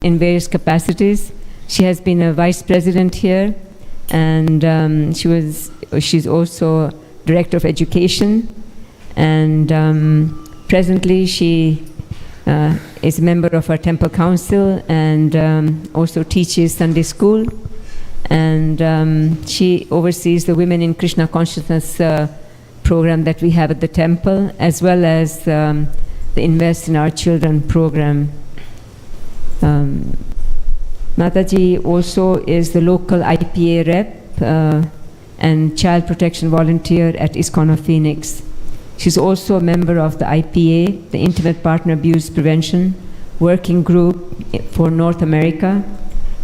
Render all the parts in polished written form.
in various capacities. She has been a vice president here, and she's also director of education, and presently she is a member of our temple council and also teaches Sunday school, and she oversees the Women in Krishna Consciousness program that we have at the temple, as well as the Invest in Our Children program. Mataji also is the local IPA rep and child protection volunteer at ISKCON of Phoenix. She's also a member of the IPA, the Intimate Partner Abuse Prevention Working Group for North America,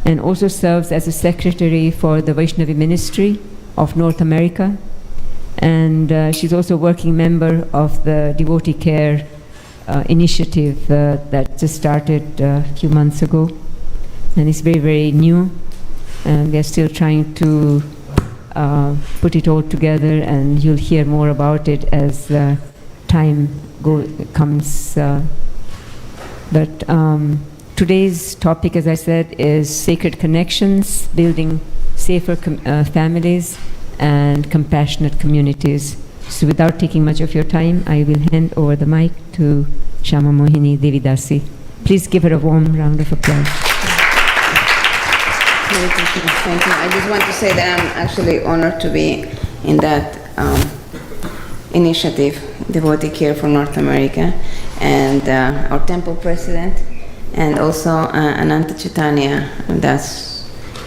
and also serves as a secretary for the Vaishnavi Ministry of North America. And she's also a working member of the Devotee Care initiative that just started a few months ago. And it's very, very new. And we are still trying to put it all together, and you'll hear more about it as time comes. But today's topic, as I said, is sacred connections, building safer families and compassionate communities. So without taking much of your time, I will hand over the mic to Syama Mohini, Devi Dasi. Please give her a warm round of applause. Thank you. I just want to say that I'm actually honored to be in that initiative, Devotee Care for North America, and our temple president, and also Ananta Chaitanya.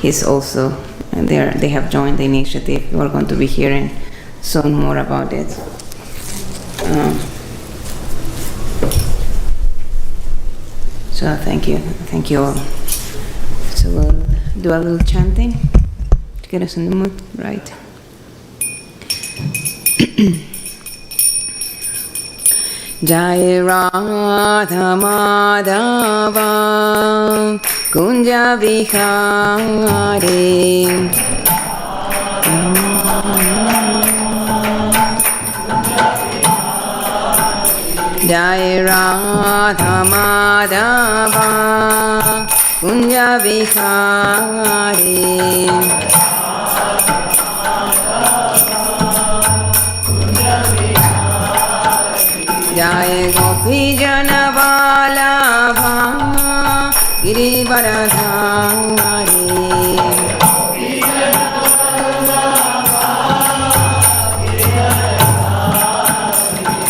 He's also there. They have joined the initiative. We're going to be hearing soon more about it. So thank you all. So we'll do a little chanting to get us in the mood, right? Jai Radha Madhava Kunja Vihari Jai Radha Madhava Kunja Vihari Jai Gopi Jana Vallabha Girivaradhari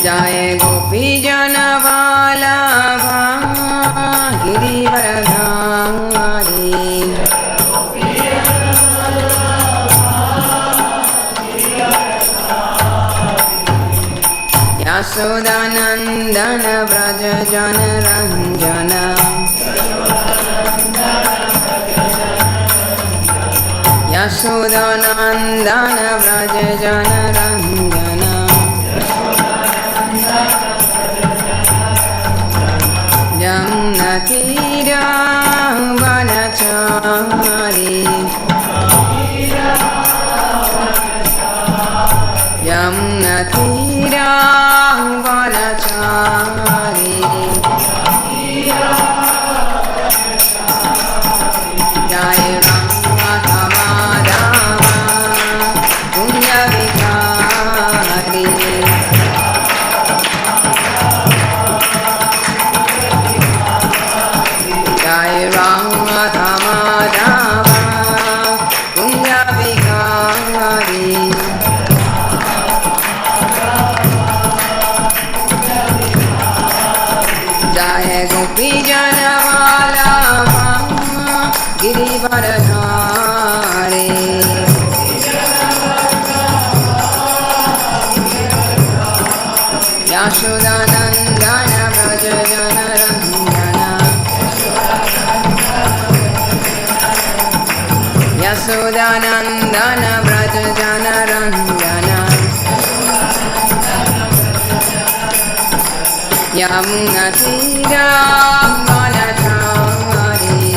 Jai Gopi Jana Vallabha Girivaradhari Yasodanandana Vraja Jana Ranjana Yasodanandana Vraja Jana Ranjana Jamnatira Vanachari Jamnatira Vanachari Jai Radha Madhava Kunja Vihari Jai Radha Madhava Kunja Vihari Jai Gopi Jana Vallabha Girivaradhari Yashodanandana Vraja Jana Ranjana Yasodanandana Vraja Jana Ranjana Yamunatira Vanachari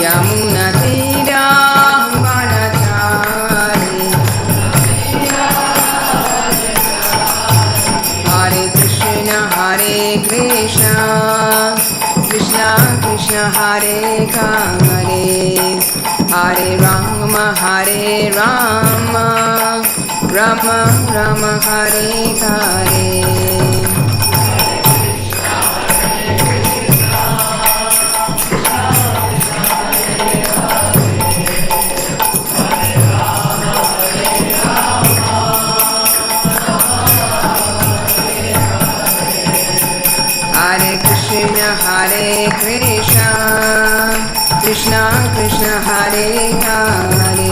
Yamunatira Vanachari Hare Krishna Hare Krishna Krishna, Hare Hare, Hare Rama, Rama Rama, Hare Hare. Hare Krishna, Hare Krishna, Krishna Krishna, Hare Hare,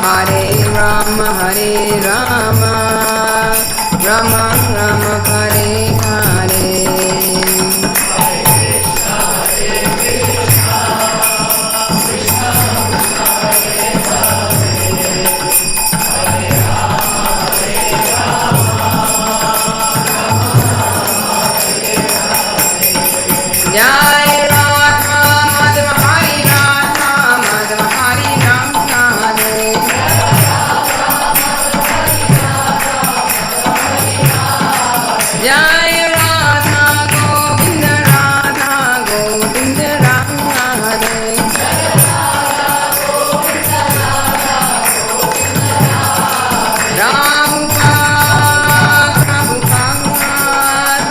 Hare Rama, Rama Rama, Hare Hare. Jai Radha Madhava Hari Radha Madhava Hari Radha Jai Radha Govinda Radha Govinda Radha Prabhupada Prabhupada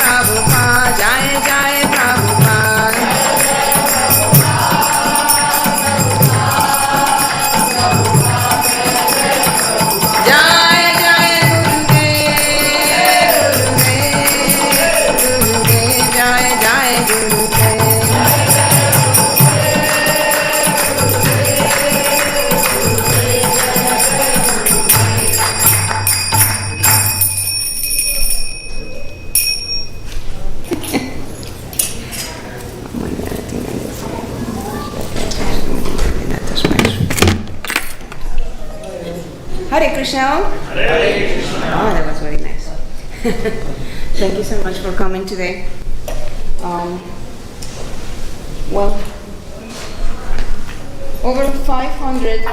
Prabhupada Jai Jai Prabhupada Jai Jai Gurudev Gurudev Jai Jai Gurudev. Hare Krishna. Hare Krishna. Oh, that was very nice. Thank you so much for coming today. Well, over 500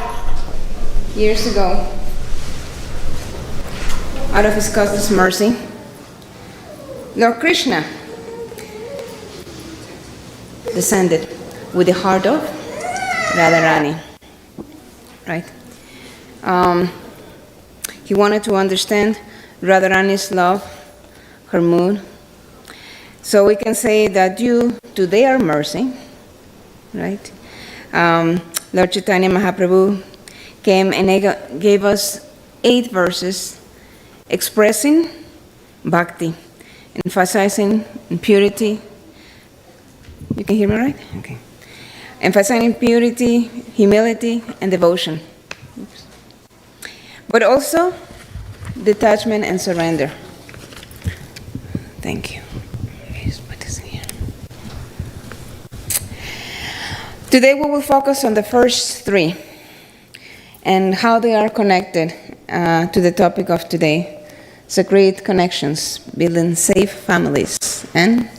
years ago, out of his costless mercy, Lord Krishna descended with the heart of Radharani, right? He wanted to understand Radharani's love, her mood. So we can say that due to their mercy, right, Lord Chaitanya Mahaprabhu came and gave us 8 verses expressing bhakti, emphasizing purity. You can hear me right? Okay. Emphasizing purity, humility, and devotion. Oops. But also detachment and surrender. Thank you. Just put this in here. Today we will focus on the first 3 and how they are connected to the topic of today. So create connections, building safe families, and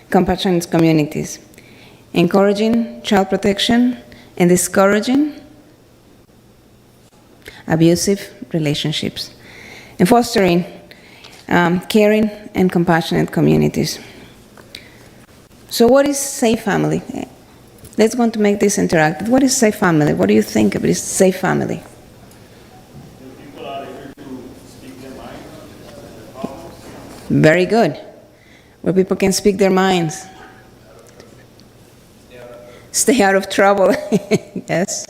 compassionate communities, encouraging child protection and discouraging abusive relationships, and fostering caring and compassionate communities. So what is safe family? Let's go on to make this interactive. What is safe family? What do you think of this safe family? People are able to speak their mind. Very good. Where people can speak their minds. Stay out of trouble. Yes.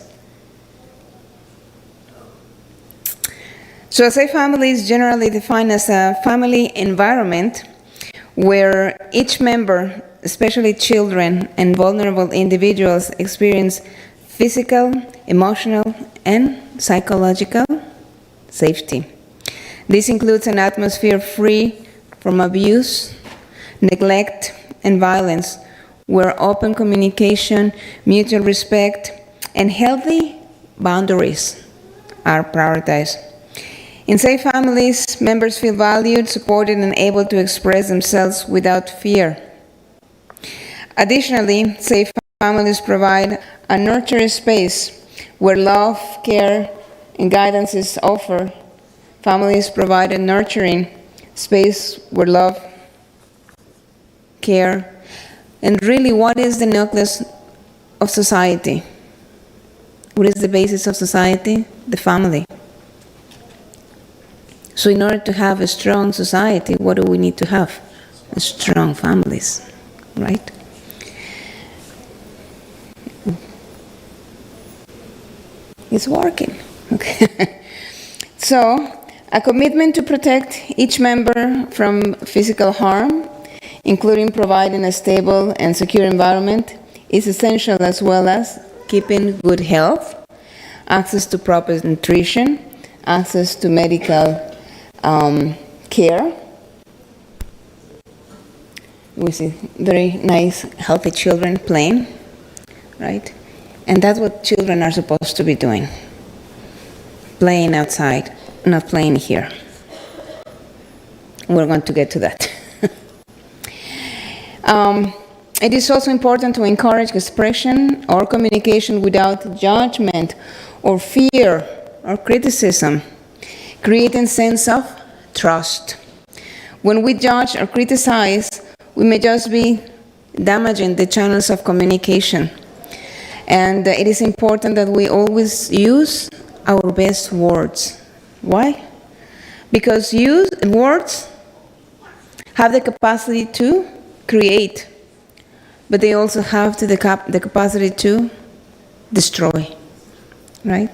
So a safe family is generally defined as a family environment where each member, especially children and vulnerable individuals, experience physical, emotional, and psychological safety. This includes an atmosphere free from abuse, neglect, and violence, where open communication, mutual respect, and healthy boundaries are prioritized. In safe families, members feel valued, supported, and able to express themselves without fear. Additionally, safe families provide a nurturing space where love, care, and guidance is offered. Families provide a nurturing space where love, care. And really, what is the nucleus of society? What is the basis of society? The family. So in order to have a strong society, what do we need to have? Strong families, right? It's working. Okay. So, a commitment to protect each member from physical harm, including providing a stable and secure environment, is essential, as well as keeping good health, access to proper nutrition, access to medical care. We see very nice, healthy children playing, right? And that's what children are supposed to be doing. Playing outside, not playing here. We're going to get to that. It is also important to encourage expression or communication without judgment or fear or criticism, creating sense of trust. When we judge or criticize, we may just be damaging the channels of communication. And it is important that we always use our best words. Why? Because words have the capacity to create, but they also have the capacity to destroy, right?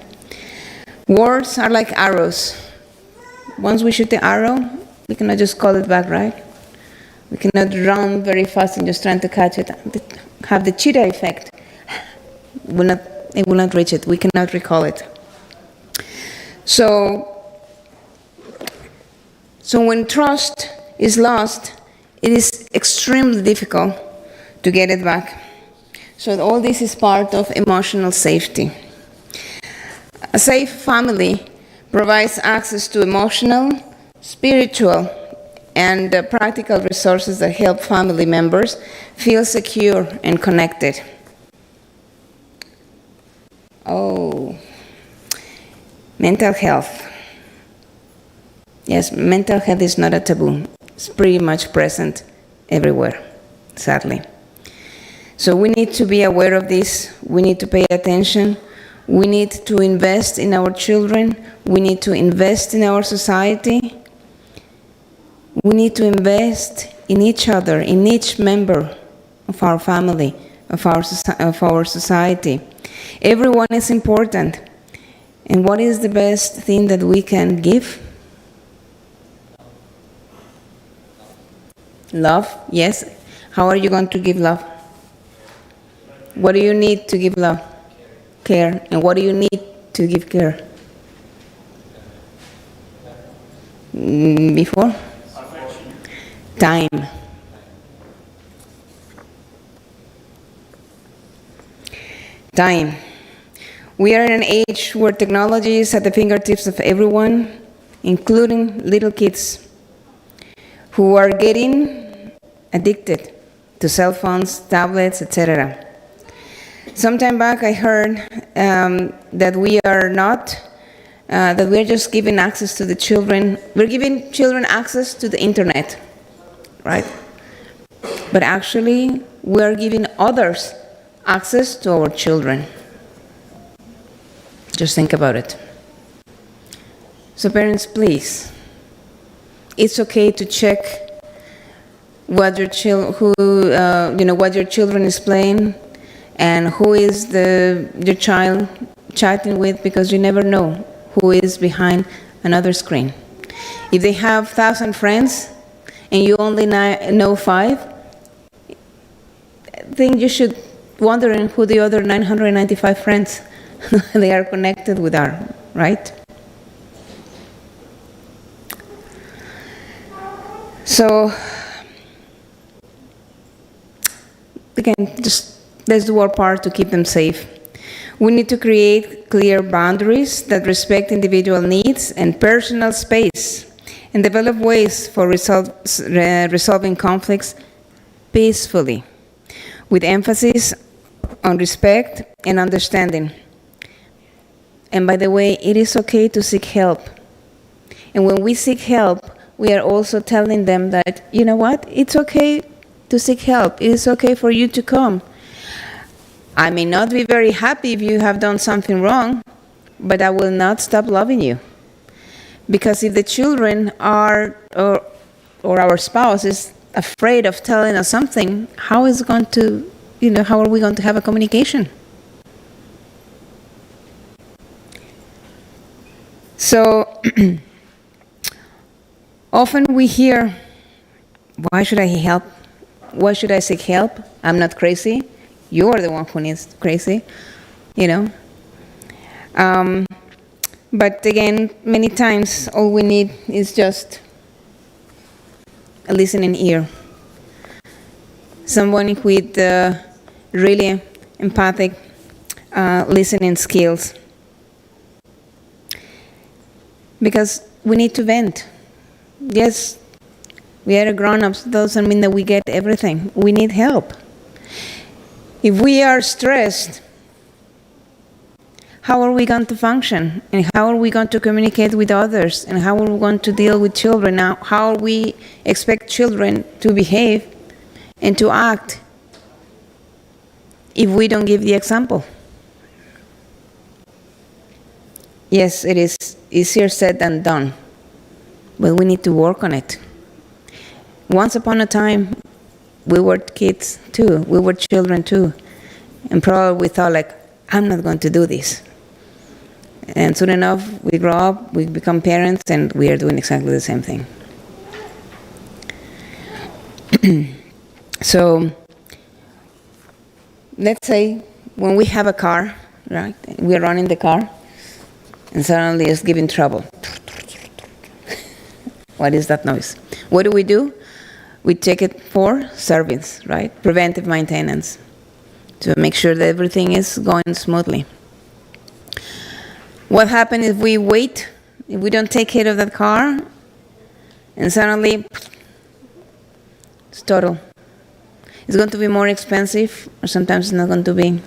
Words are like arrows. Once we shoot the arrow, we cannot just call it back, right? We cannot run very fast and just trying to catch it. Have the cheetah effect. It will not reach it. We cannot recall it. So when trust is lost, it is extremely difficult to get it back. So all this is part of emotional safety. A safe family provides access to emotional, spiritual, and practical resources that help family members feel secure and connected. Oh, mental health. Yes, mental health is not a taboo. It's pretty much present everywhere, sadly. So we need to be aware of this. We need to pay attention. We need to invest in our children. We need to invest in our society. We need to invest in each other, in each member of our family, of our society. Everyone is important. And what is the best thing that we can give? Love, yes. How are you going to give love? What do you need to give love? Care. And what do you need to give care? Before? Time. Time. We are in an age where technology is at the fingertips of everyone, including little kids who are getting addicted to cell phones, tablets, etc. Some time back I heard that we are just giving access to the children. We're giving children access to the internet, right? But actually we are giving others access to our children. Just think about it. So parents, please, it's okay to check what your what your children is playing and who is your child chatting with, because you never know who is behind another screen. If they have 1,000 friends and you only know 5, I think you should wonder who the other 995 friends they are connected with are, right? So, again, just let's do our part to keep them safe. We need to create clear boundaries that respect individual needs and personal space, and develop ways for resolving conflicts peacefully, with emphasis on respect and understanding. And by the way, it is okay to seek help. And when we seek help, we are also telling them that, you know what, it's okay to seek help. It is okay for you to come. I may not be very happy if you have done something wrong, but I will not stop loving you. Because if the children are, or our spouse is afraid of telling us something, how is it going to, how are we going to have a communication? So, often we hear, why should I help? Why should I seek help? I'm not crazy. You are the one who needs crazy, But again, many times all we need is just a listening ear. Someone with really empathic listening skills. Because we need to vent. Yes, we are grown-ups, doesn't mean that we get everything. We need help. If we are stressed, how are we going to function? And how are we going to communicate with others? And how are we going to deal with children? Now, how we expect children to behave and to act if we don't give the example? Yes, it is easier said than done, but we need to work on it. Once upon a time, we were kids too, we were children too, and probably we thought like, I'm not going to do this. And soon enough, we grow up, we become parents, and we are doing exactly the same thing. So, let's say when we have a car, right? We're running the car, and suddenly it's giving trouble. What is that noise? What do? We take it for service, right? Preventive maintenance, to make sure that everything is going smoothly. What happens if we wait, if we don't take care of that car, and suddenly it's total? It's going to be more expensive, or sometimes it's not going to be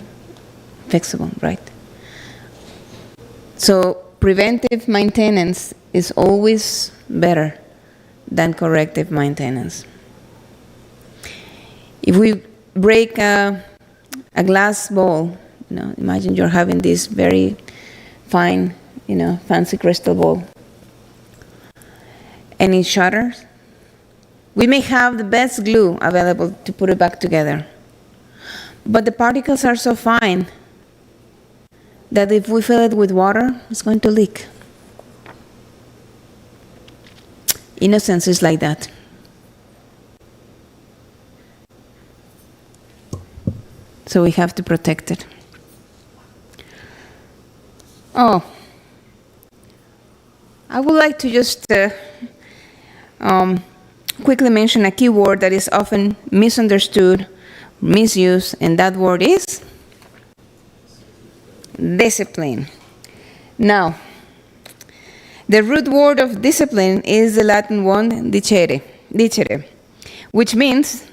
fixable, right? So preventive maintenance is always better than corrective maintenance. If we break a glass bowl, imagine you're having this very fine, fancy crystal bowl, and it shatters. We may have the best glue available to put it back together, but the particles are so fine that if we fill it with water, it's going to leak. Innocence is like that. So we have to protect it. Oh, I would like to just quickly mention a key word that is often misunderstood, misused, and that word is discipline. Now, the root word of discipline is the Latin one dicere, which means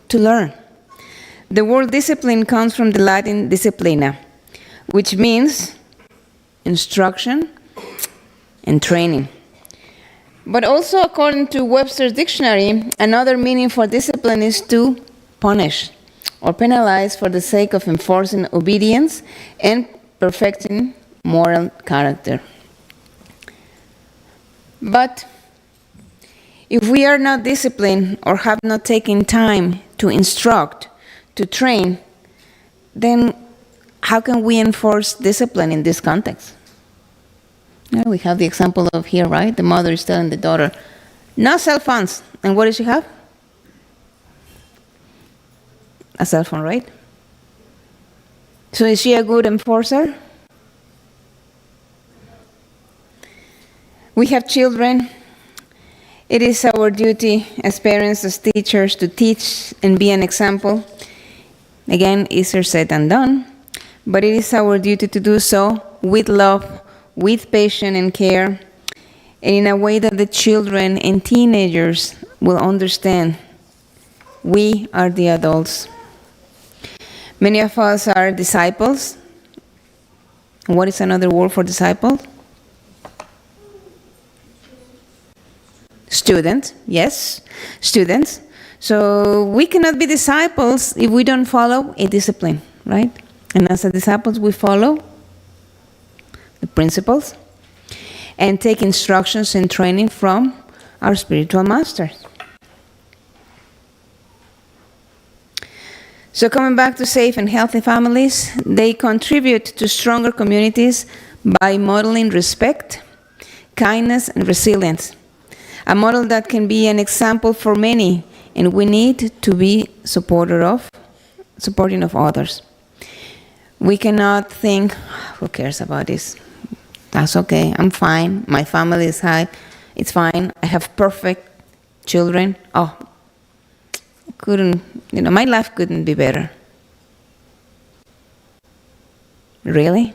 to learn. The word discipline comes from the Latin disciplina, which means instruction and training. But also, according to Webster's dictionary, another meaning for discipline is to punish or penalize for the sake of enforcing obedience and perfecting moral character. But if we are not disciplined or have not taken time to instruct, to train, then how can we enforce discipline in this context? We have the example of here, right? The mother is telling the daughter, no cell phones. And what does she have? A cell phone, right? So is she a good enforcer? We have children. It is our duty as parents, as teachers, to teach and be an example. Again, easier said than done, but it is our duty to do so with love, with patience and care, and in a way that the children and teenagers will understand. We are the adults. Many of us are disciples. What is another word for disciple? Students, yes, students. So we cannot be disciples if we don't follow a discipline, right? And as a disciples, we follow the principles and take instructions and training from our spiritual masters. So coming back to safe and healthy families, they contribute to stronger communities by modeling respect, kindness, and resilience. A model that can be an example for many, and we need to be supporting of others. We cannot think, who cares about this? That's okay, I'm fine, my family is high, it's fine, I have perfect children. Oh, my life couldn't be better. Really?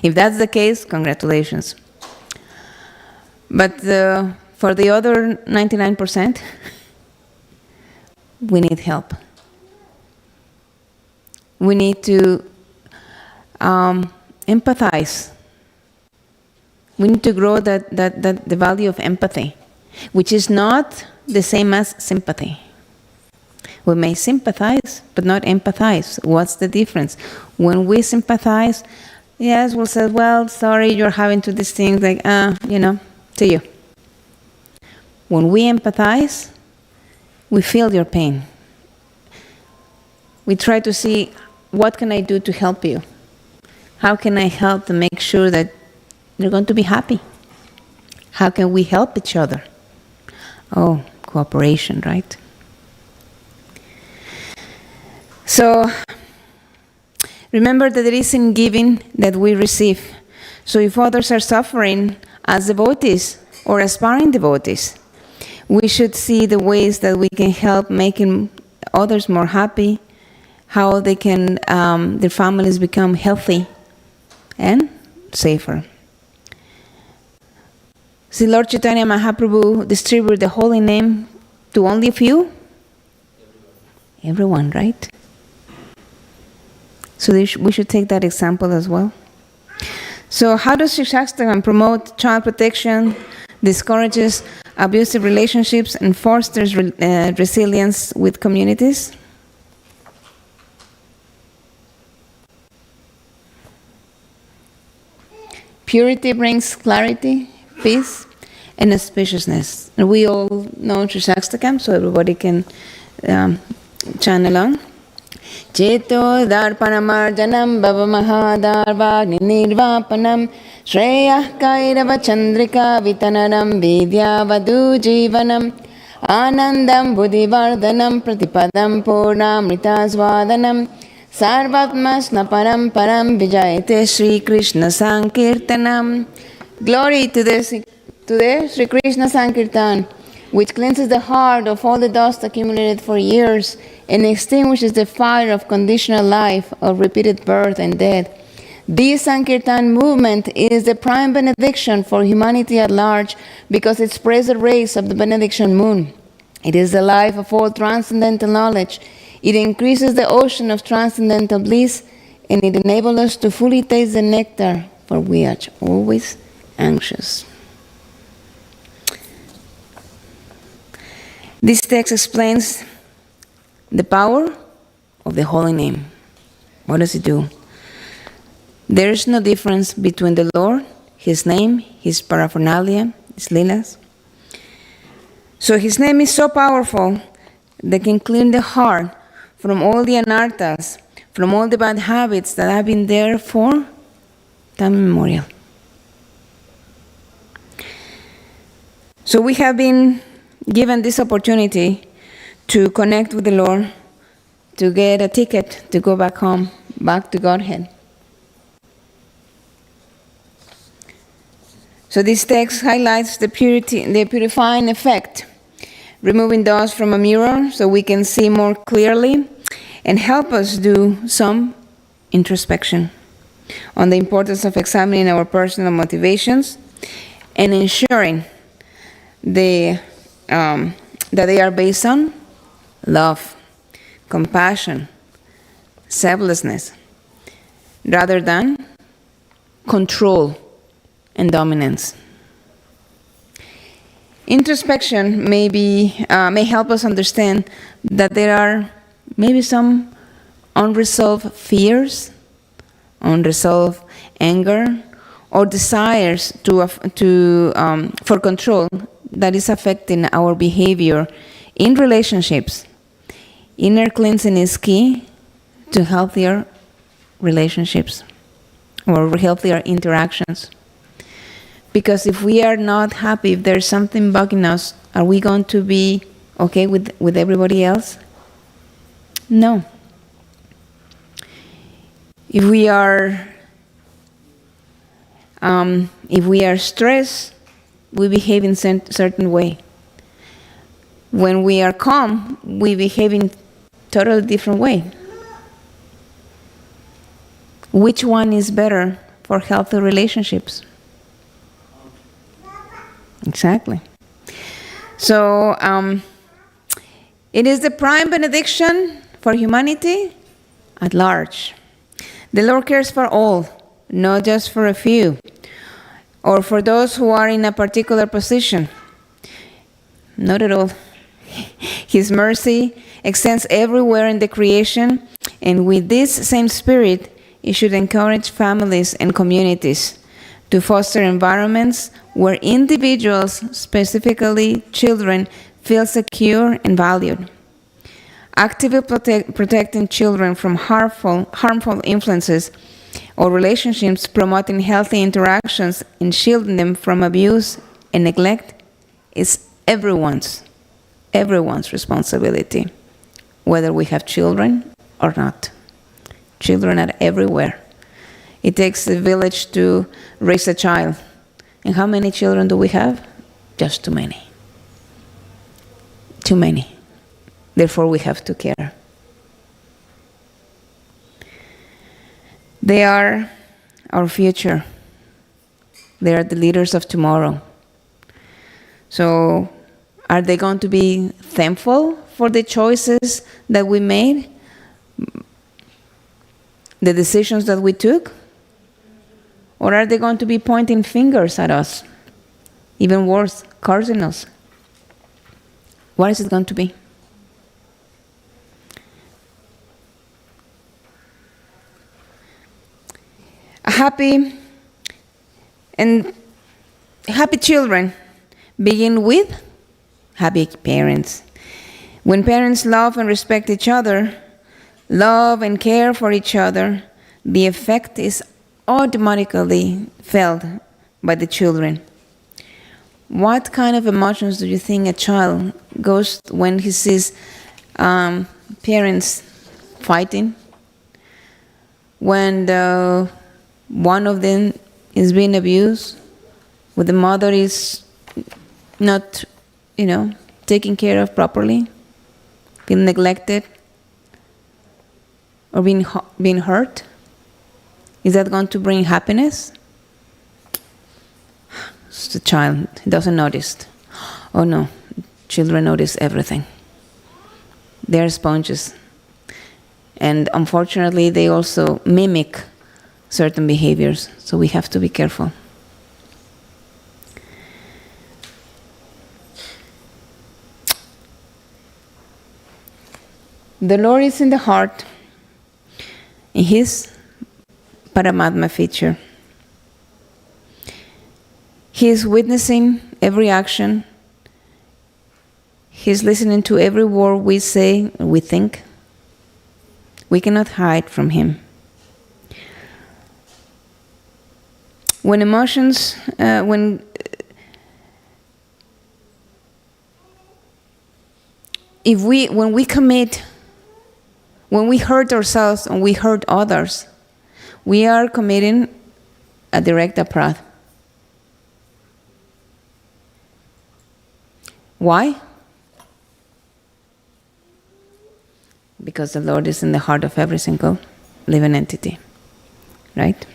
If that's the case, congratulations. But for the other 99%, we need help. We need to empathize. We need to grow the value of empathy, which is not the same as sympathy. We may sympathize, but not empathize. What's the difference? When we sympathize, yes, we'll say, well, sorry, you're having to these things, like, to you. When we empathize, we feel your pain. We try to see, what can I do to help you? How can I help to make sure that you're going to be happy? How can we help each other? Oh, cooperation, right? So, remember that it is in giving that we receive. So if others are suffering as devotees or aspiring devotees, we should see the ways that we can help making others more happy, how they can, their families become healthy and safer. See, Lord Chaitanya Mahaprabhu distributed the holy name to only a few? Everyone, right? So we should take that example as well. So how does Sikshashtakam promote child protection, discourages abusive relationships, and fosters resilience with communities? Purity brings clarity, peace, and auspiciousness. And we all know Sikshashtakam, so everybody can chant along. Cheto darpanamarjanam bhava mahadarvagni nirvapanam shreyah kairava chandrika vitananam vidya vadu jivanam anandam buddhivardhanam pratipadam purnamritasvadanam sarvatmasnaparam param vijayate Sri Krishna Sankirtanam. Glory to the Sri Krishna Sankirtan, which cleanses the heart of all the dust accumulated for years and extinguishes the fire of conditional life, of repeated birth and death. This Sankirtan movement is the prime benediction for humanity at large because it spreads the rays of the benediction moon. It is the life of all transcendental knowledge. It increases the ocean of transcendental bliss, and it enables us to fully taste the nectar, for we are always anxious. This text explains the power of the holy name. What does it do? There is no difference between the Lord, His name, His paraphernalia, His leelas. So His name is so powerful that can clean the heart from all the anarthas, from all the bad habits that have been there for time immemorial. So we have been given this opportunity to connect with the Lord, to get a ticket to go back home, back to Godhead. So this text highlights the purifying effect, removing dust from a mirror so we can see more clearly, and help us do some introspection on the importance of examining our personal motivations and ensuring that they are based on love, compassion, selflessness, rather than control and dominance. Introspection may help us understand that there are maybe some unresolved fears, unresolved anger, or desires for control that is affecting our behavior in relationships. Inner cleansing is key to healthier relationships or healthier interactions. Because if we are not happy, if there's something bugging us, are we going to be okay with everybody else? No. If we are stressed, we behave in certain way. When we are calm, we behave in totally different way. Which one is better for healthy relationships? Exactly. So, it is the prime benediction for humanity at large. The Lord cares for all, not just for a few, or for those who are in a particular position. Not at all. His mercy extends everywhere in the creation, and with this same spirit, it should encourage families and communities to foster environments where individuals, specifically children, feel secure and valued. Actively protecting children from harmful influences or relationships, promoting healthy interactions, and shielding them from abuse and neglect is everyone's responsibility, whether we have children or not. Children are everywhere. It takes a village to raise a child. And how many children do we have? Just too many. Too many. Therefore, we have to care. They are our future. They are the leaders of tomorrow. So, are they going to be thankful for the choices that we made? The decisions that we took? Or are they going to be pointing fingers at us? Even worse, cursing us? What is it going to be? Happy children begin with happy parents. When parents love and respect each other, love and care for each other, the effect is automatically felt by the children. What kind of emotions do you think a child goes when he sees parents fighting? When one of them is being abused, when the mother is not, taken care of properly, being neglected, or being hurt? Is that going to bring happiness? It's the child. He doesn't notice. Oh no, children notice everything. They're sponges. And unfortunately, they also mimic certain behaviors. So we have to be careful. The Lord is in the heart, in His Paramatma feature. He is witnessing every action. He is listening to every word we say and we think. We cannot hide from Him. When emotions, when we hurt ourselves and we hurt others, we are committing a direct aparadh. Why? Because the Lord is in the heart of every single living entity, right?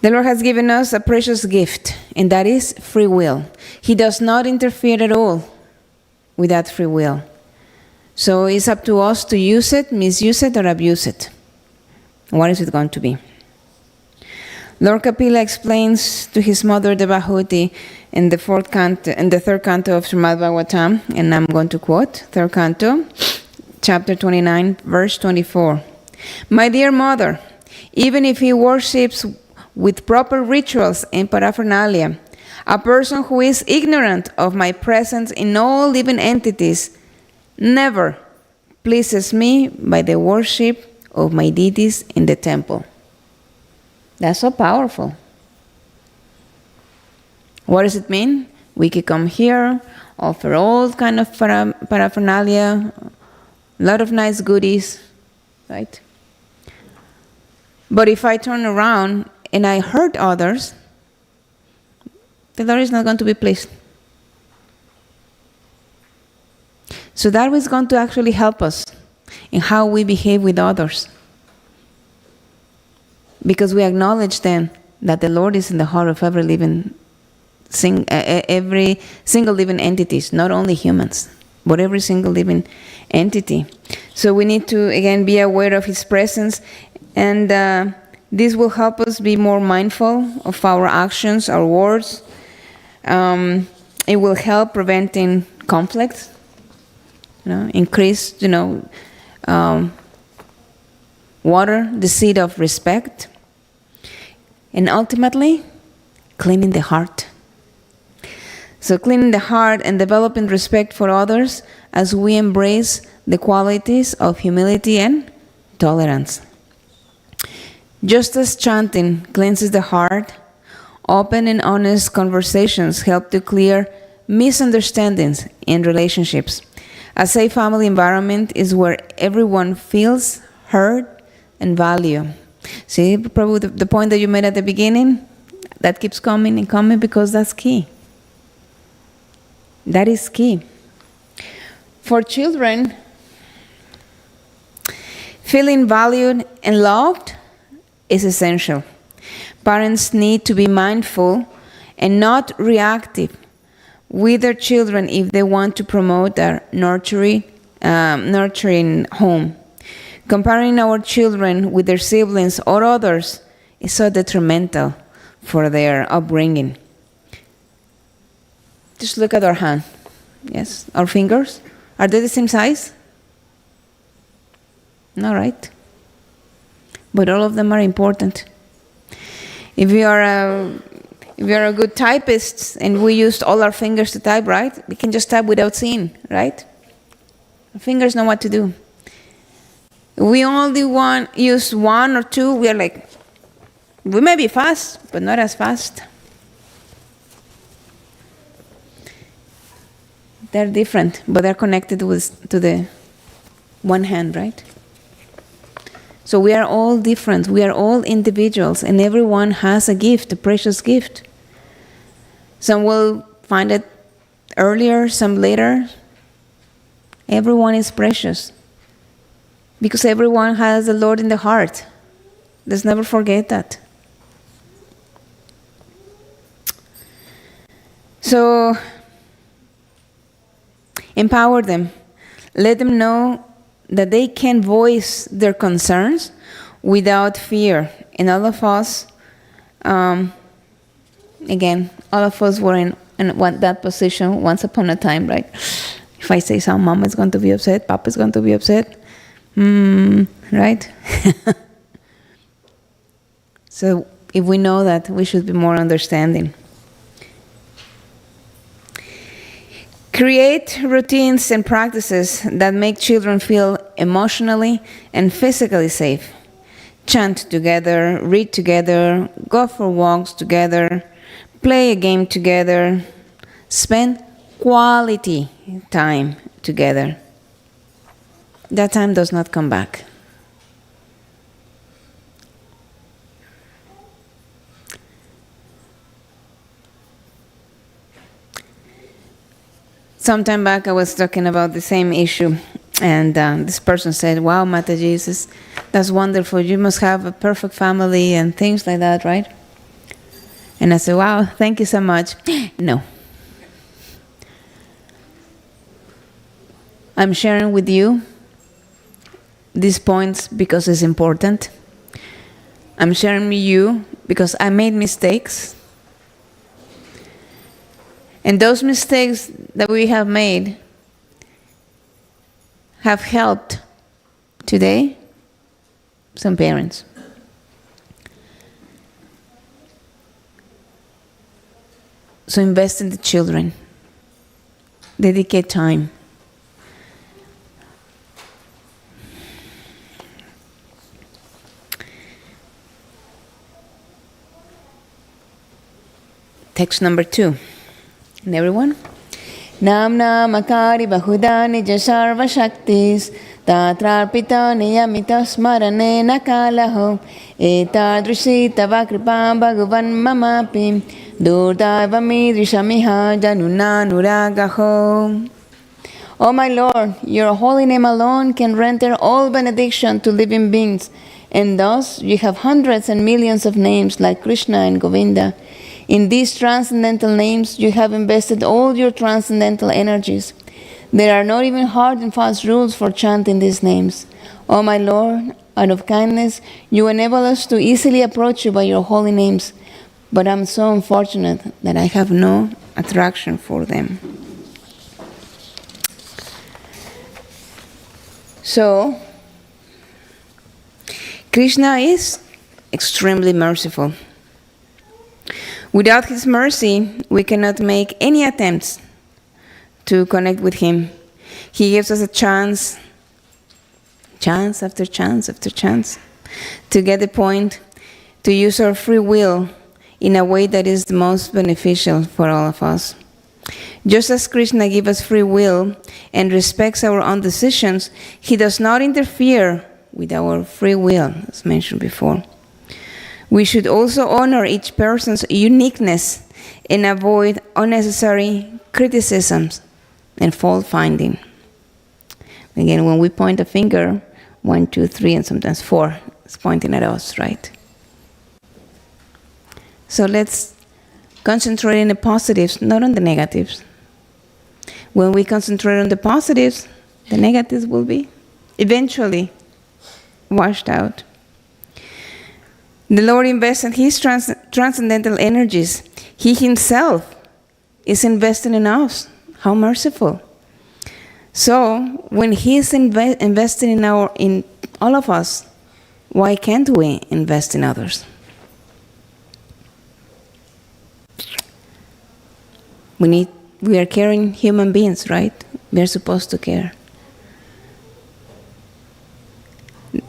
The Lord has given us a precious gift, and that is free will. He does not interfere at all with that free will. So it's up to us to use it, misuse it, or abuse it. What is it going to be? Lord Kapila explains to his mother Devahuti in the third canto of Srimad Bhagavatam, and I'm going to quote, third canto, chapter 29, verse 24. My dear mother, even if he worships with proper rituals and paraphernalia, a person who is ignorant of my presence in all living entities never pleases me by the worship of my deities in the temple. That's so powerful. What does it mean? We could come here, offer all kind of paraphernalia, a lot of nice goodies, right? But if I turn around and I hurt others, the Lord is not going to be pleased. So that is going to actually help us in how we behave with others. Because we acknowledge then that the Lord is in the heart of every single living entities, not only humans, but every single living entity. So we need to, again, be aware of His presence, and this will help us be more mindful of our actions, our words. It will help preventing conflicts, increase, water the seed of respect, and ultimately, cleaning the heart. So cleaning the heart and developing respect for others as we embrace the qualities of humility and tolerance. Just as chanting cleanses the heart, open and honest conversations help to clear misunderstandings in relationships. A safe family environment is where everyone feels heard and valued. See, probably the point that you made at the beginning, that keeps coming and coming because that's key. That is key. For children, feeling valued and loved is essential. Parents need to be mindful and not reactive with their children if they want to promote a nurturing home. Comparing our children with their siblings or others is so detrimental for their upbringing. Just look at our hand. Yes, our fingers. Are they the same size? No, right? But all of them are important. If you are a good typist and we used all our fingers to type, right? We can just type without seeing, right? Our fingers know what to do. If we only use one or two, we may be fast, but not as fast. They're different, but they're connected to the one hand, right? So we are all different. We are all individuals, and everyone has a gift, a precious gift. Some will find it earlier, some later. Everyone is precious because everyone has the Lord in the heart. Let's never forget that. So, empower them. Let them know that they can voice their concerns without fear. And all of us, again, all of us were in that position once upon a time, right? If I say something, Mama is going to be upset, Papa is going to be upset. Right? So if we know that, we should be more understanding. Create routines and practices that make children feel emotionally and physically safe. Chant together, read together, go for walks together, play a game together, spend quality time together. That time does not come back. Some time back I was talking about the same issue, and this person said, "Wow, Mataji, that's wonderful. You must have a perfect family and things like that, right?" And I said, "Wow, thank you so much." No. I'm sharing with you these points because it's important. I'm sharing with you because I made mistakes. And those mistakes that we have made have helped today some parents. So invest in the children. Dedicate time. Text number 2. And everyone? Nam namakari bahudani jasarva shaktis tatrarpita niyamita smarane nakalaho etadrishi tava kripam bhagavan mamapi durdavami drishamiha janunanuragaho. O my Lord, your holy name alone can render all benediction to living beings, and thus you have hundreds and millions of names like Krishna and Govinda. In these transcendental names, you have invested all your transcendental energies. There are not even hard and fast rules for chanting these names. O my Lord, out of kindness, you enable us to easily approach you by your holy names, but I'm so unfortunate that I have no attraction for them. So, Krishna is extremely merciful. Without his mercy, we cannot make any attempts to connect with him. He gives us a chance after chance after chance, to get the point, to use our free will in a way that is the most beneficial for all of us. Just as Krishna gives us free will and respects our own decisions, he does not interfere with our free will, as mentioned before. We should also honor each person's uniqueness and avoid unnecessary criticisms and fault finding. Again, when we point a finger, 1, 2, 3, and sometimes 4, it's pointing at us, right? So let's concentrate on the positives, not on the negatives. When we concentrate on the positives, the negatives will be eventually washed out. The Lord invested his transcendental energies. He himself is investing in us. How merciful. So, when he is investing in all of us, why can't we invest in others? We are caring human beings, right? We are supposed to care.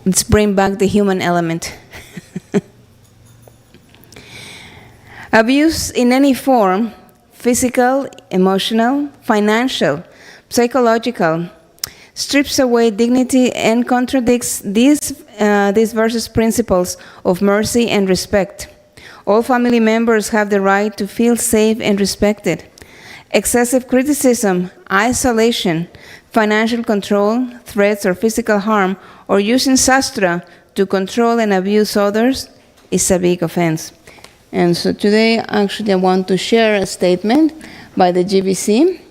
Let's bring back the human element. Abuse in any form, physical, emotional, financial, psychological, strips away dignity and contradicts these verses' principles of mercy and respect. All family members have the right to feel safe and respected. Excessive criticism, isolation, financial control, threats or physical harm, or using sastra to control and abuse others is a big offense. And so today, actually, I want to share a statement by the GBC.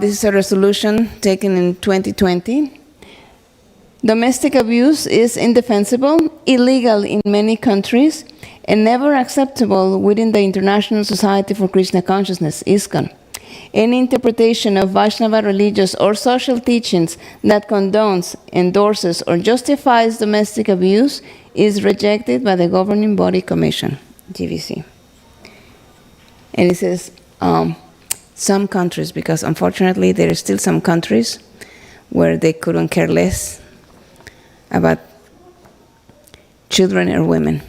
This is a resolution taken in 2020. Domestic abuse is indefensible, illegal in many countries, and never acceptable within the International Society for Krishna Consciousness, ISKCON. Any interpretation of Vaishnava religious or social teachings that condones, endorses, or justifies domestic abuse is rejected by the Governing Body Commission, GBC. And it says some countries, because unfortunately there are still some countries where they couldn't care less about children or women.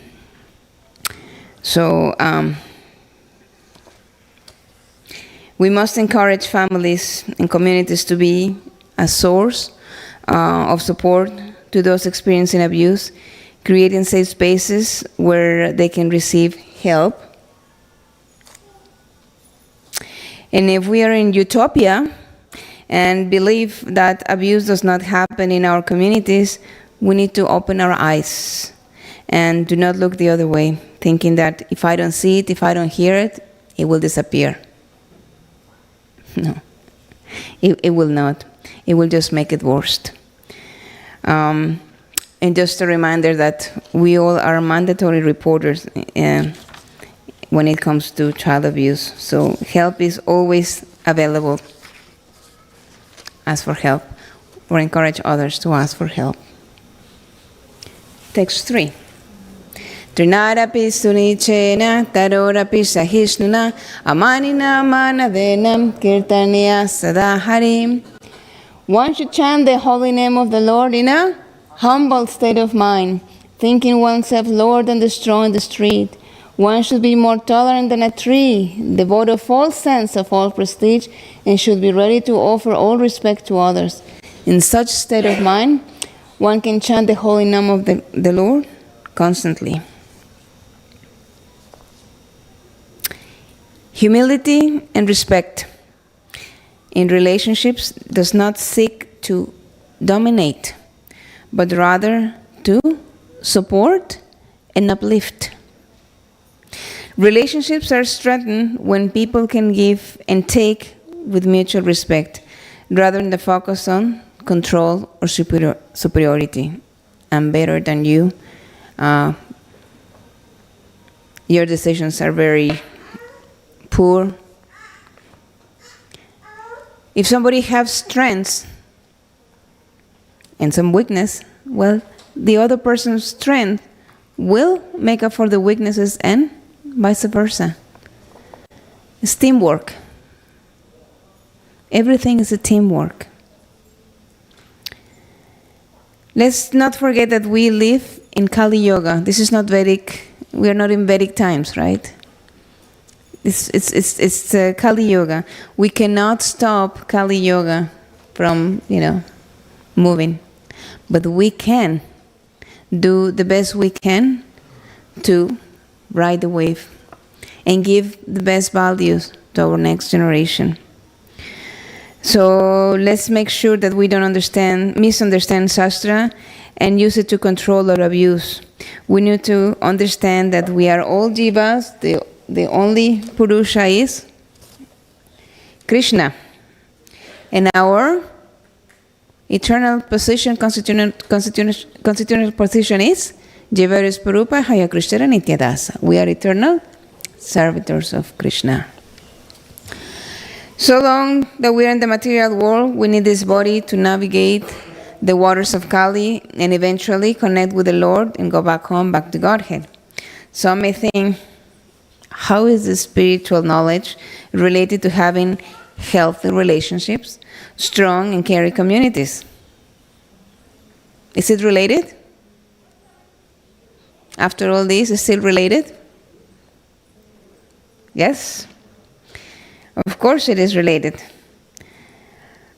So we must encourage families and communities to be a source of support to those experiencing abuse, creating safe spaces where they can receive help. And if we are in utopia and believe that abuse does not happen in our communities, we need to open our eyes and do not look the other way, thinking that if I don't see it, if I don't hear it, it will disappear. No, it will not. It will just make it worse. And just a reminder that we all are mandatory reporters when it comes to child abuse. So help is always available. Ask for help or encourage others to ask for help. Text 3. Trinarapi sunichena tarorapi sahishnuna amanina manadenam kirtaniya sadaharim. One should chant the holy name of the Lord in a humble state of mind, thinking oneself lower than the straw in the street. One should be more tolerant than a tree, devoid of all sense of all prestige, and should be ready to offer all respect to others. In such state of mind, one can chant the holy name of the Lord constantly. Humility and respect in relationships does not seek to dominate, but rather to support and uplift. Relationships are strengthened when people can give and take with mutual respect, rather than the focus on control or superiority. I'm better than you. Your decisions are very poor. If somebody has strengths and some weakness, well, the other person's strength will make up for the weaknesses and vice versa. It's teamwork. Everything is a teamwork. Let's not forget that we live in Kali Yoga. This is not Vedic. We are not in Vedic times, right? It's Kali Yoga. We cannot stop Kali Yoga from, moving. But we can do the best we can to ride the wave and give the best values to our next generation. So let's make sure that we don't misunderstand Shastra and use it to control or abuse. We need to understand that we are all jivas. The only Purusha is Krishna. And our eternal position, constitutional position is Jivaris Purupa Haya Krishna Nityadasa. We are eternal servitors of Krishna. So long that we are in the material world, we need this body to navigate the waters of Kali and eventually connect with the Lord and go back home, back to Godhead. Some may think, how is the spiritual knowledge related to having healthy relationships, strong and caring communities? Is it related? After all this, is still related? Yes? Of course it is related.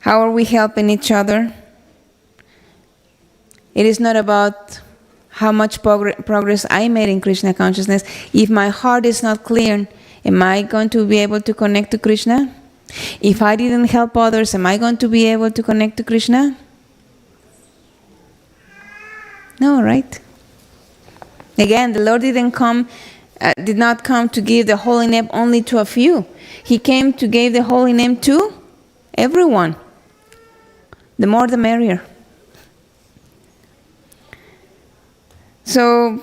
How are we helping each other? It is not about how much progress I made in Krishna consciousness. If my heart is not clear, am I going to be able to connect to Krishna? If I didn't help others, am I going to be able to connect to Krishna? No, right? Again, the Lord did not come to give the holy name only to a few. He came to give the holy name to everyone. The more the merrier. So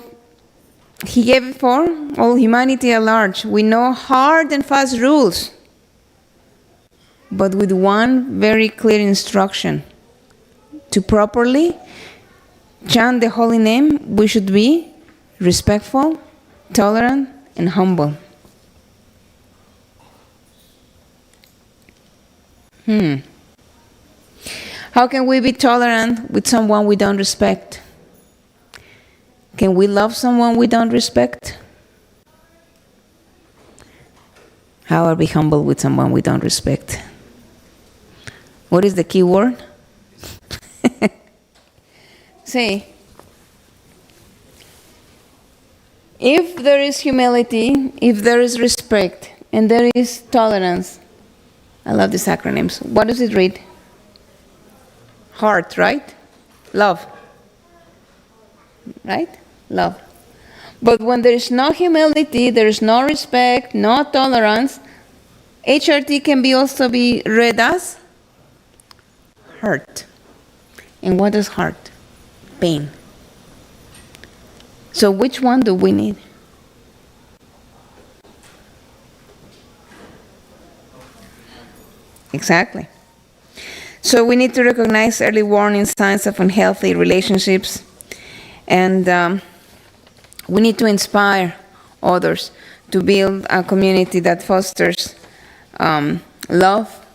he gave it for all humanity at large. We know hard and fast rules, but with one very clear instruction. To properly chant the holy name, we should be respectful, tolerant, and humble. How can we be tolerant with someone we don't respect? Can we love someone we don't respect? How are we humble with someone we don't respect? What is the key word? Say, if there is humility, if there is respect, and there is tolerance, I love these acronyms. What does it read? Heart, right? Love. Right? Love. But when there is no humility, there is no respect, no tolerance, HRT can also be read as hurt. And what is hurt? Pain. So which one do we need? Exactly. So we need to recognize early warning signs of unhealthy relationships, and we need to inspire others to build a community that fosters love,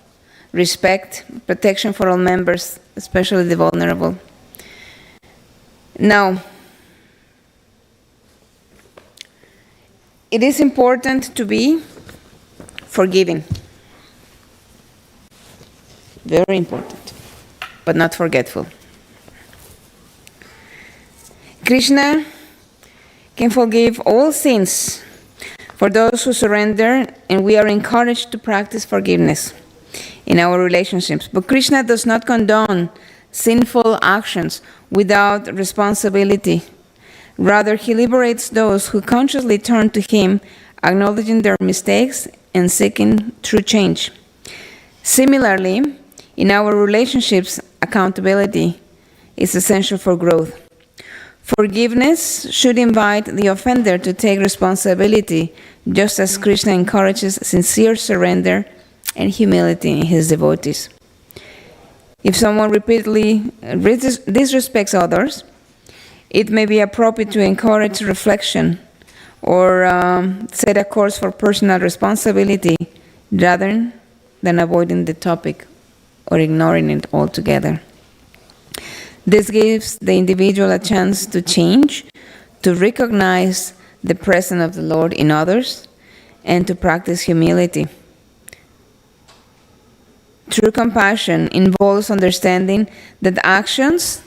respect, protection for all members, especially the vulnerable. Now, it is important to be forgiving. Very important, but not forgetful. Krishna can forgive all sins for those who surrender, and we are encouraged to practice forgiveness in our relationships. But Krishna does not condone sinful actions without responsibility. Rather, he liberates those who consciously turn to him, acknowledging their mistakes and seeking true change. Similarly, in our relationships, accountability is essential for growth. Forgiveness should invite the offender to take responsibility, just as Krishna encourages sincere surrender and humility in his devotees. If someone repeatedly disrespects others, it may be appropriate to encourage reflection or set a course for personal responsibility rather than avoiding the topic or ignoring it altogether. This gives the individual a chance to change, to recognize the presence of the Lord in others, and to practice humility. True compassion involves understanding that actions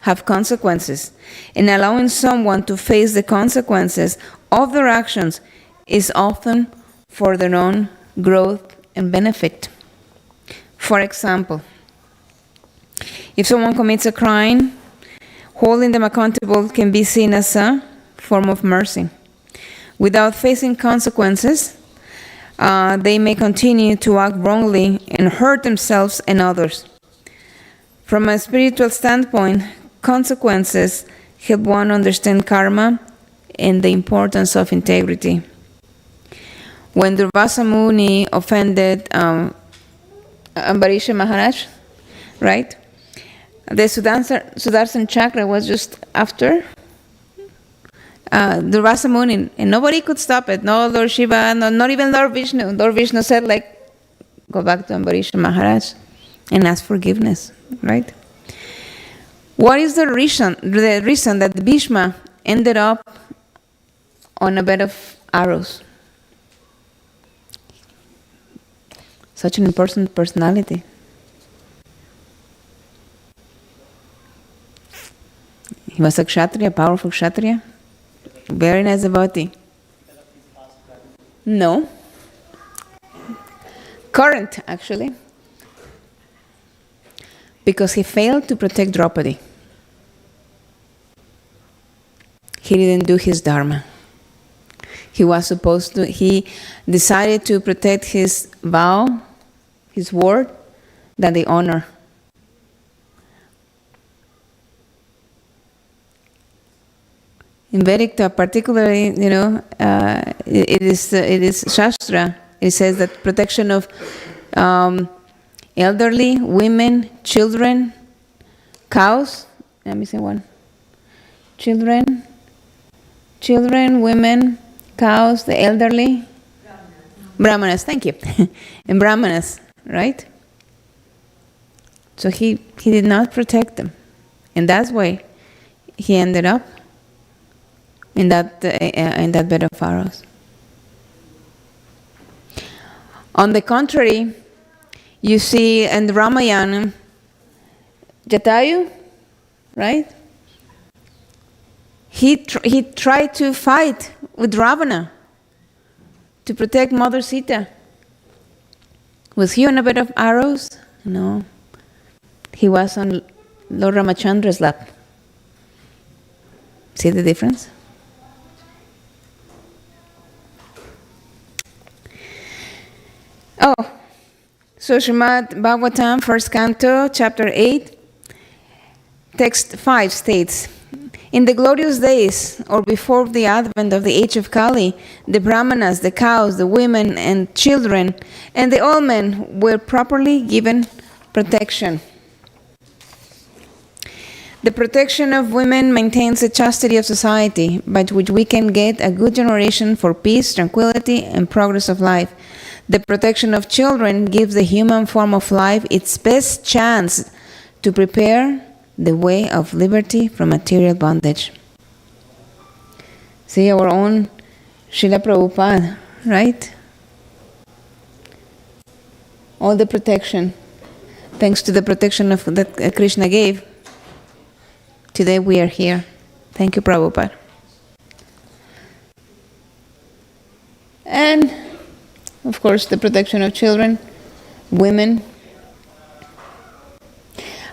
have consequences, and allowing someone to face the consequences of their actions is often for their own growth and benefit. For example, if someone commits a crime, holding them accountable can be seen as a form of mercy. Without facing consequences, they may continue to act wrongly and hurt themselves and others. From a spiritual standpoint, consequences help one understand karma and the importance of integrity. When Durvasa Muni offended Ambarisha Maharaj, right? The Sudarshan Chakra was just after Durvasa Muni, and nobody could stop it. No Lord Shiva, not even Lord Vishnu. Lord Vishnu said, go back to Ambarisha Maharaj and ask forgiveness, right? What is the reason that Bhishma ended up on a bed of arrows? Such an important personality. He was a kshatriya, powerful kshatriya. Very nice devotee. No. Current, actually. Because he failed to protect Draupadi. He didn't do his dharma. He decided to protect his vow, his word, that they honor. In Vedic, particularly, it is Shastra. It says that protection of elderly, women, children, cows. Let me say one. Children, women, cows, the elderly. Brahmanas, thank you. And Brahmanas, right? So he did not protect them. And that's why he ended up in that bed of arrows. On the contrary, you see in the Ramayana, Jatayu, right? He tried to fight with Ravana to protect Mother Sita. Was he on a bed of arrows? No. He was on Lord Ramachandra's lap. See the difference? Oh, so Srimad Bhagavatam, first canto, chapter 8, text 5 states, In the glorious days, or before the advent of the age of Kali, the brahmanas, the cows, the women and children, and the old men were properly given protection. The protection of women maintains the chastity of society, by which we can get a good generation for peace, tranquility, and progress of life. The protection of children gives the human form of life its best chance to prepare the way of liberty from material bondage. See, our own Srila Prabhupada, right? All the protection, thanks to the protection that Krishna gave, today we are here. Thank you, Prabhupada. And, of course, the protection of children, women.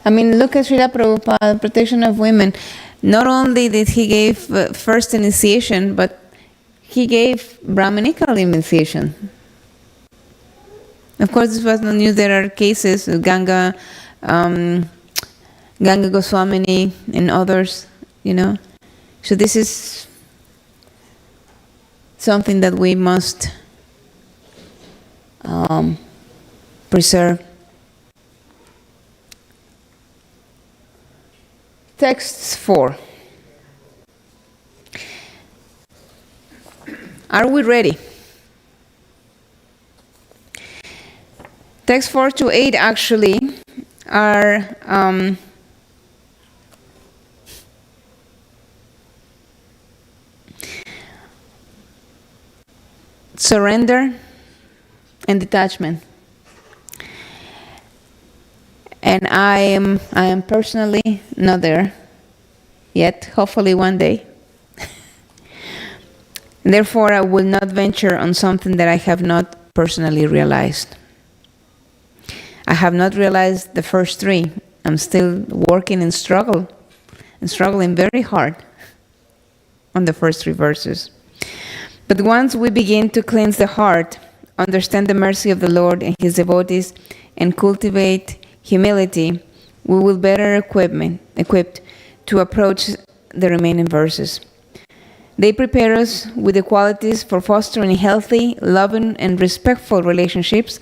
I mean, look at Srila Prabhupada, protection of women. Not only did he give first initiation, but he gave Brahminical initiation. Of course, this was not new. There are cases of Ganga Goswamini and others, you know. So this is something that we must preserve. Text 4. Are we ready? Text 4 to 8 actually are surrender and detachment. And I am personally not there yet, hopefully one day. Therefore, I will not venture on something that I have not personally realized. I have not realized the first 3. I'm still working and struggling very hard on the first 3 verses. But once we begin to cleanse the heart, understand the mercy of the Lord and His devotees, and cultivate humility, we will better equipped to approach the remaining verses. They prepare us with the qualities for fostering healthy, loving, and respectful relationships,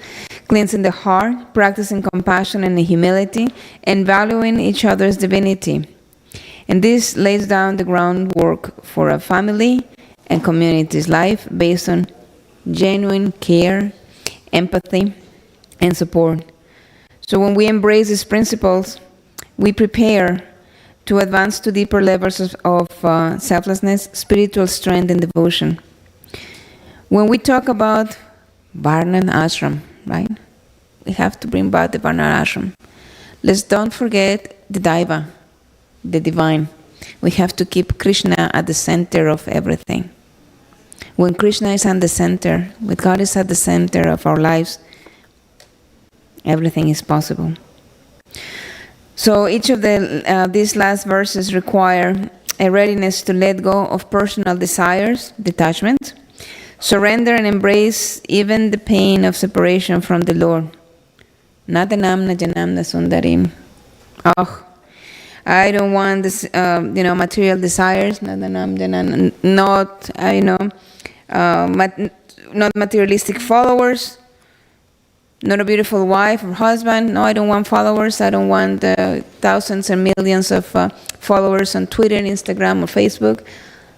cleansing the heart, practicing compassion and humility, and valuing each other's divinity. And this lays down the groundwork for a family and community's life based on genuine care, empathy, and support. So when we embrace these principles, we prepare to advance to deeper levels of selflessness, spiritual strength, and devotion. When we talk about Varna and Ashram, right? We have to bring back the Varna Ashram. Let's don't forget the Daiva, the divine. We have to keep Krishna at the center of everything. When Krishna is at the center, when God is at the center of our lives, everything is possible. So each of these last verses require a readiness to let go of personal desires, detachment, surrender and embrace even the pain of separation from the Lord. Natanam na janam na sundarim. Oh, I don't want this, material desires. Natanam janam, not materialistic followers. Not a beautiful wife or husband. No, I don't want followers. I don't want thousands and millions of followers on Twitter, Instagram, or Facebook.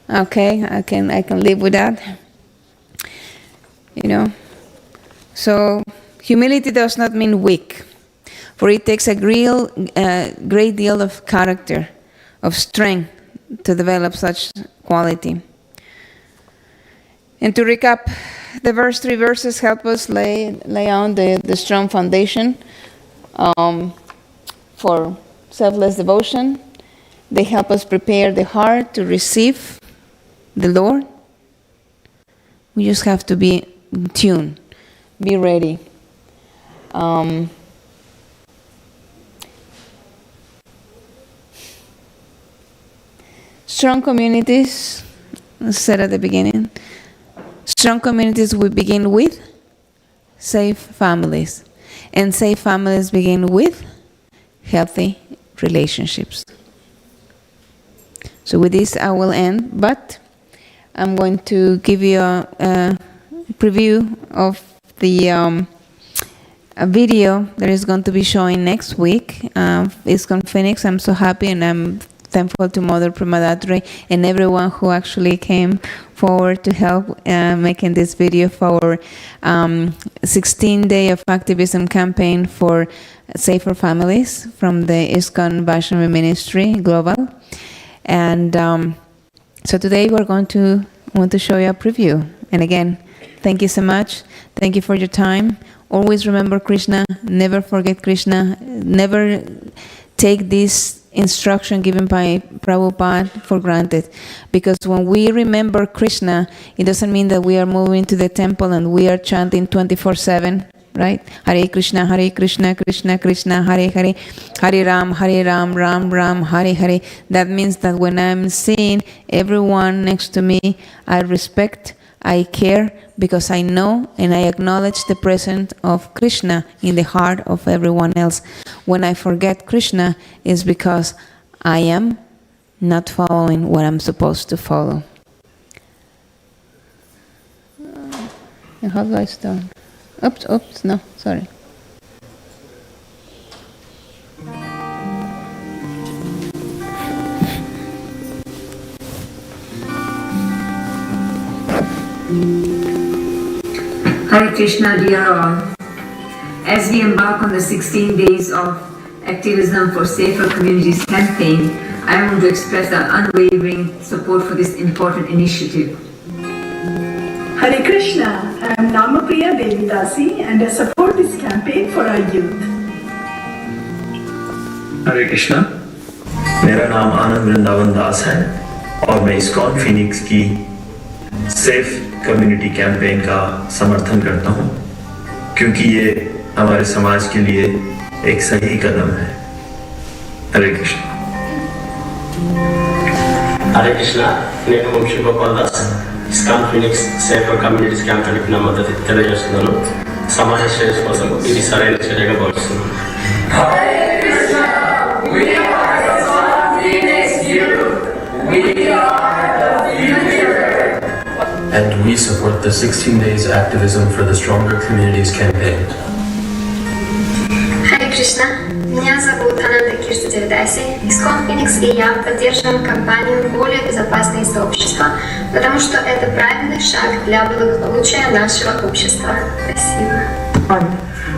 Okay, I can live with that. You know. So humility does not mean weak, for it takes a great deal of character, of strength to develop such quality. And to recap, the first 3 verses help us lay on the strong foundation for selfless devotion. They help us prepare the heart to receive the Lord. We just have to be in tune, be ready. Strong communities, as I said at the beginning, strong communities we begin with safe families. And safe families begin with healthy relationships. So with this I will end, but I'm going to give you a preview of the a video that is going to be showing next week. ISKCON Phoenix. I'm so happy and I'm thankful to Mother Premadatre and everyone who actually came forward to help making this video for our 16-day of activism campaign for safer families from the ISKCON Vaishnavi Ministry Global. And so today we're going to want to show you a preview. And again, thank you so much. Thank you for your time. Always remember Krishna. Never forget Krishna. Never take this instruction given by Prabhupada for granted. Because when we remember Krishna, it doesn't mean that we are moving to the temple and we are chanting 24/7, right? Hare Krishna, Krishna Krishna, Hare Hare, Hare Ram, Ram Ram, Hare Hare. That means that when I'm seeing everyone next to me, I respect, I care, because I know and I acknowledge the presence of Krishna in the heart of everyone else. When I forget Krishna, it's because I am not following what I'm supposed to follow. How do I start? Oops, no, sorry. Hare Krishna, dear all. As we embark on the 16 days of Activism for Safer Communities campaign, I want to express our unwavering support for this important initiative. Hare Krishna, I am Namapriya Devi Dasi and I support this campaign for our youth. हरे कृष्णा, मेरा नाम आनंद वृंदावन दास है और मैं ISKCON Phoenix की safe community campaign का समर्थन करता हूं, क्योंकि ये हमारे समाज के लिए एक सही कदम है। हरे कृष्णा। हरे कृष्णा, నేను Vamsi Gopal Das ISKCON Phoenix safer communities క్యాంపెయిన్కి నా మద్దతు తెలియజేస్తున్నాను. సమాజ శ్రేయస్సు కోసం ఇది సరైన చర్యగా భావిస్తున్నాను. And we support the 16 days activism for the Stronger Communities campaign. Hare Krishna, меня зовут Devi Dasi. ISKCON Phoenix и я поддерживаем кампанию «Более безопасное сообщество», потому что это правильный шаг для благополучия нашего общества. Спасибо.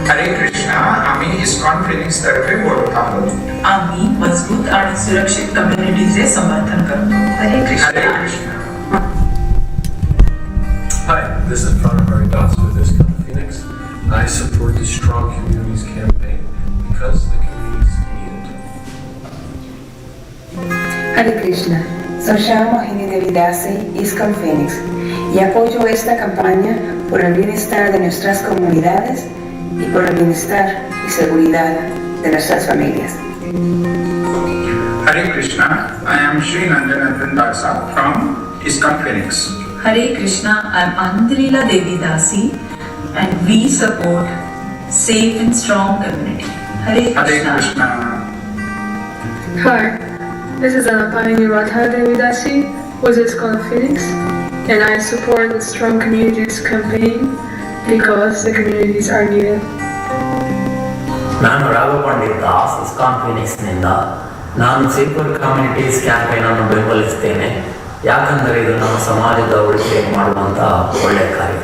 हरे कृष्णा, आम्ही इस्कॉन फिनिक्स तर्फे बोलत आहोत. आम्ही मजबूत आणि सुरक्षित कम्युनिटीचे समर्थन करतो. हरे Krishna. Hi, this is Pranamari Das with ISKCON Phoenix. I support the Strong Communities campaign because the communities need it. Hare Krishna, soy Mohini Devi Dasi, ISKCON Phoenix, y apoyo esta campaña por el bienestar de nuestras comunidades y por el bienestar y seguridad de nuestras familias. Hare Krishna, I am Sri Nandanathan Dasa from ISKCON Phoenix. Hare Krishna, I am Anandalila Devi Dasi and we support safe and strong community. Hare Krishna. Hi, this is Anapani Radha Devi Dasi with ISKCON Phoenix, and I support the Strong Communities campaign because the communities are needed. ನಾನು Raghava Pandit Das ISKCON ಫಿನಿಕ್ಸ್ನಿಂದ ನಾನು safer communities campaign ಅನ್ನು ಬೆಂಬಲಿಸುತ್ತೇನೆ, ಯಾಕಂದರೆ ಇದು ನಮ್ಮ ಸಮಾಜದ ಉಳಿಕೆ ಮಾಡುವಂತ ಒಳ್ಳೆಯ ಕಾರ್ಯ.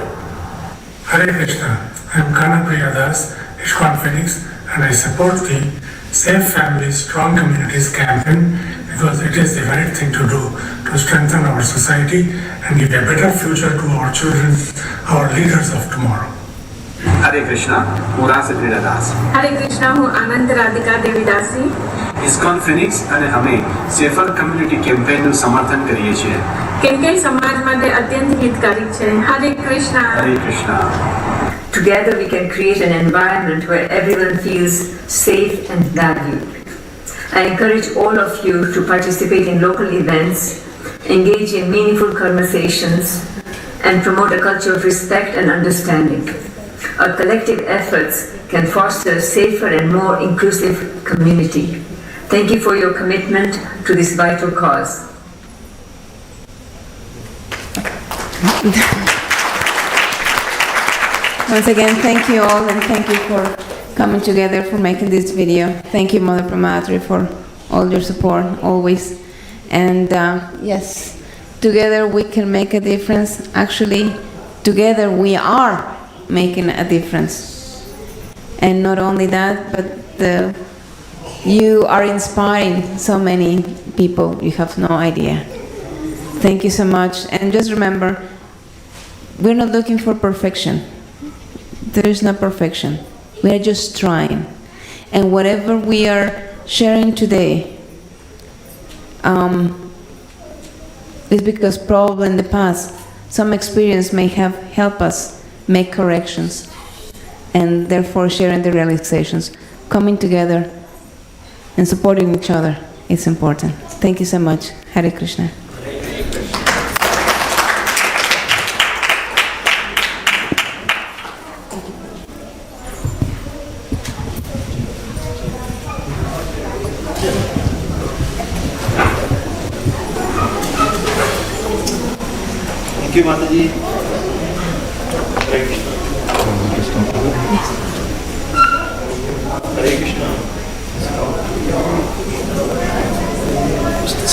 Hare Krishna, I am Kanapriya Das, ISKCON Phoenix, and I support the Safe Families, Strong Communities campaign because it is the right thing to do to strengthen our society and give a better future to our children, our leaders of tomorrow. हरे कृष्णा, હું રાસક્રીડા દાસ. હરે કૃષ્ણ, હું આનંદ રાધિકા દેવી દાસી. ISKCON Phoenix અને અમે safer community કેમ્પેનનું સમર્થન કરીએ છીએ, કેમ કે સમાજ માટે અત્યંત હિતકારી છે. હરે કૃષ્ણ. હરે Krishna. Together we can create an environment where everyone feels safe and valued. I encourage all of you to participate in local events, engage in meaningful conversations, and promote a culture of respect and understanding. Our collective efforts can foster a safer and more inclusive community. Thank you for your commitment to this vital cause. Once again, thank you all, and thank you for coming together, for making this video. Thank you, Mother Pramatri, for all your support, always. And yes, together we can make a difference. Actually, together we are making a difference. And not only that, but you are inspiring so many people, you have no idea. Thank you so much. And just remember, we're not looking for perfection. There is no perfection. We are just trying. And whatever we are sharing today is because probably in the past some experience may have helped us make corrections, and therefore sharing the realizations. Coming together and supporting each other is important. Thank you so much. Hare Krishna. Thank you, Mataji. Hare Krishna. Hare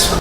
Krishna.